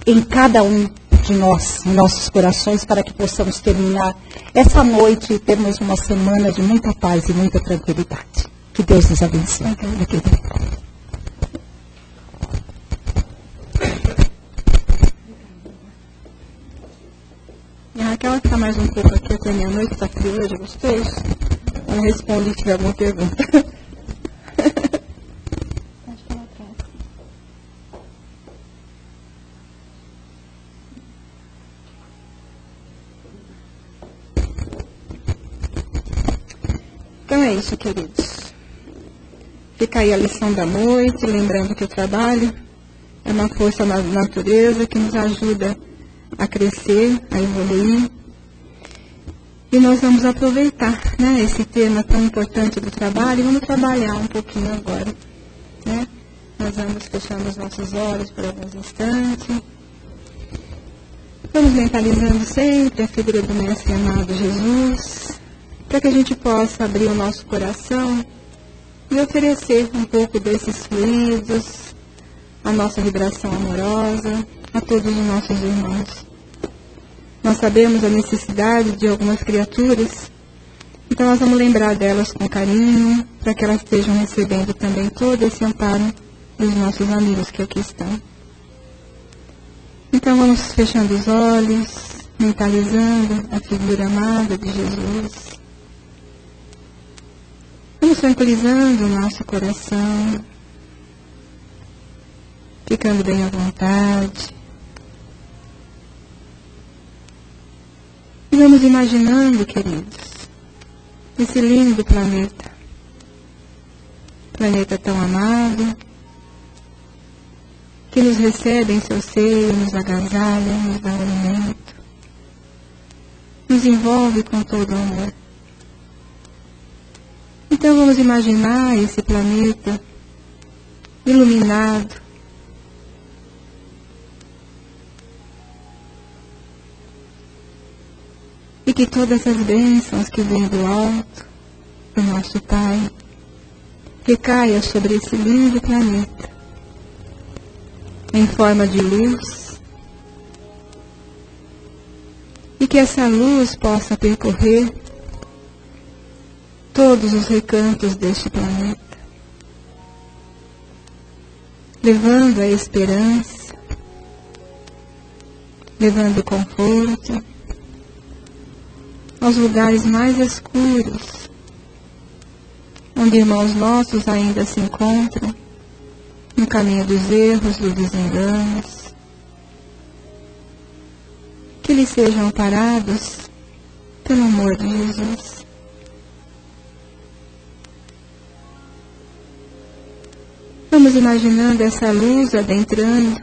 em cada um de nós, em nossos corações, para que possamos terminar essa noite e termos uma semana de muita paz e muita tranquilidade. Que Deus nos abençoe. E a Raquel vai ficar mais um pouco aqui até meia-noite, está frio hoje, gostoso? Ela responde se tiver alguma pergunta. Então é isso, queridos. Fica aí a lição da noite, lembrando que o trabalho é uma força na natureza que nos ajuda a crescer, a evoluir. E nós vamos aproveitar, né, esse tema tão importante do trabalho e vamos trabalhar um pouquinho agora. Né? Nós vamos fechando os nossos olhos por alguns instantes. Vamos mentalizando sempre a figura do Mestre amado Jesus, para que a gente possa abrir o nosso coração e oferecer um pouco desses fluidos, a nossa vibração amorosa, a todos os nossos irmãos. Nós sabemos a necessidade de algumas criaturas, então nós vamos lembrar delas com carinho, para que elas estejam recebendo também todo esse amparo dos nossos amigos que aqui estão. Então vamos fechando os olhos, mentalizando a figura amada de Jesus. Vamos tranquilizando o nosso coração, ficando bem à vontade. E vamos imaginando, queridos, esse lindo planeta. Planeta tão amado, que nos recebe em seu seio, nos agasalha, nos dá alimento, nos envolve com todo o amor. E Então vamos imaginar esse planeta iluminado, e que todas as bênçãos que vêm do alto, do nosso Pai, recaia sobre esse lindo planeta, em forma de luz, e que essa luz possa percorrer todos os recantos deste planeta, levando a esperança, levando conforto aos lugares mais escuros, onde irmãos nossos ainda se encontram, no caminho dos erros, dos desenganos, que eles sejam amparados pelo amor de Jesus. Vamos imaginando essa luz adentrando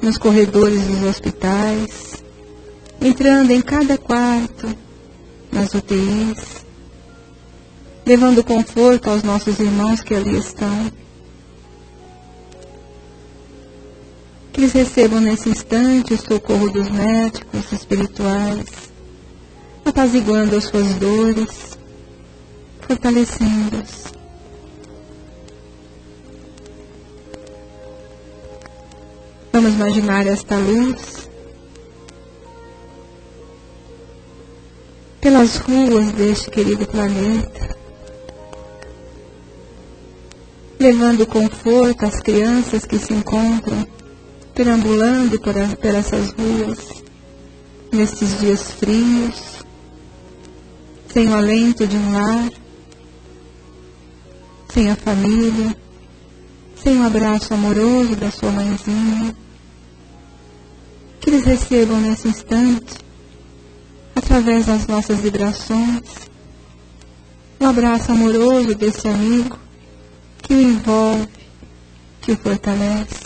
nos corredores dos hospitais, entrando em cada quarto, nas UTIs, levando conforto aos nossos irmãos que ali estão. Que eles recebam nesse instante o socorro dos médicos espirituais, apaziguando as suas dores, fortalecendo-os. Vamos imaginar esta luz pelas ruas deste querido planeta, levando conforto às crianças que se encontram perambulando por essas ruas, nestes dias frios, sem o alento de um lar, sem a família, sem o abraço amoroso da sua mãezinha. Que eles recebam nesse instante, através das nossas vibrações, o abraço amoroso desse amigo que o envolve, que o fortalece.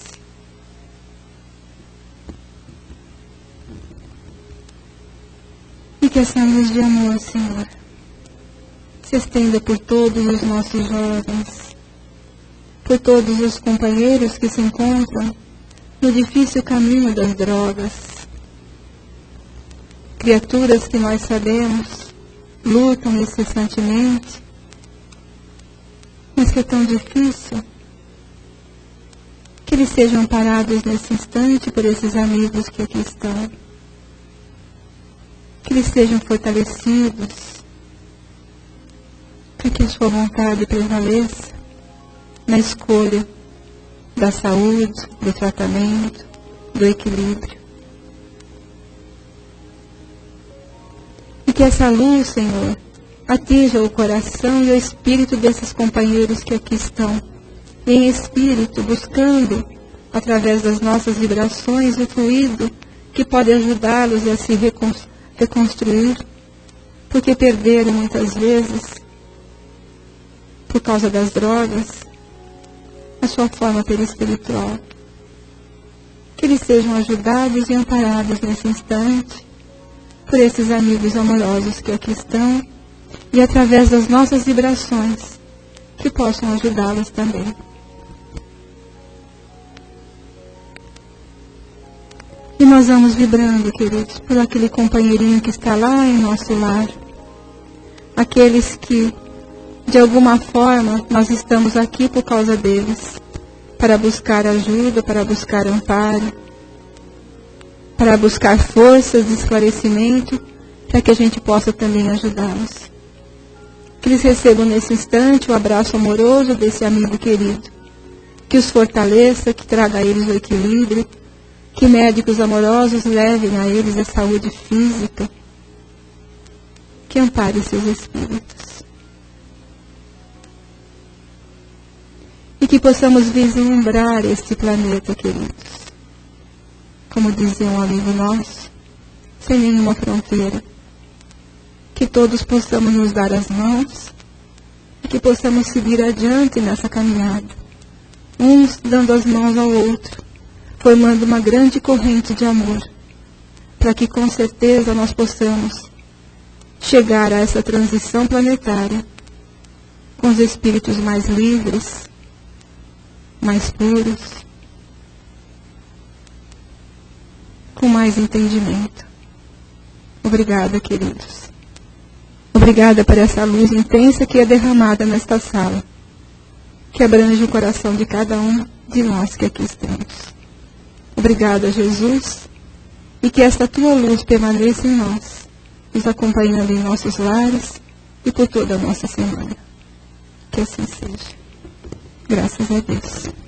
E que essa luz de amor, Senhor, se estenda por todos os nossos jovens, por todos os companheiros que se encontram no difícil caminho das drogas. Criaturas que nós sabemos lutam incessantemente, mas que é tão difícil. Que eles sejam parados nesse instante por esses amigos que aqui estão. Que eles sejam fortalecidos, para que a sua vontade prevaleça na escolha da saúde, do tratamento, do equilíbrio. E que essa luz, Senhor, atinja o coração e o espírito desses companheiros que aqui estão, em espírito, buscando, através das nossas vibrações, o fluido que pode ajudá-los a se reconstruir, porque perderam muitas vezes, por causa das drogas, a sua forma perispiritual. Que eles sejam ajudados e amparados nesse instante por esses amigos amorosos que aqui estão e através das nossas vibrações que possam ajudá-los também. E nós vamos vibrando, queridos, por aquele companheirinho que está lá em nosso lar, aqueles que de alguma forma nós estamos aqui por causa deles, para buscar ajuda, para buscar amparo, para buscar forças de esclarecimento, para que a gente possa também ajudá-los. Que eles recebam nesse instante o abraço amoroso desse amigo querido, que os fortaleça, que traga a eles o equilíbrio, que médicos amorosos levem a eles a saúde física, que ampare seus espíritos. E que possamos vislumbrar este planeta, queridos. Como dizia um amigo nosso, sem nenhuma fronteira. Que todos possamos nos dar as mãos e que possamos seguir adiante nessa caminhada. Uns dando as mãos ao outro, formando uma grande corrente de amor, para que com certeza nós possamos chegar a essa transição planetária com com os espíritos mais livres, mais puros, com mais entendimento. Obrigada, queridos. Obrigada por essa luz intensa que é derramada nesta sala, que abrange o coração de cada um de nós que aqui estamos. Obrigada, Jesus, e que esta tua luz permaneça em nós, nos acompanhando em nossos lares e por toda a nossa semana. Que assim seja. Graças a Deus.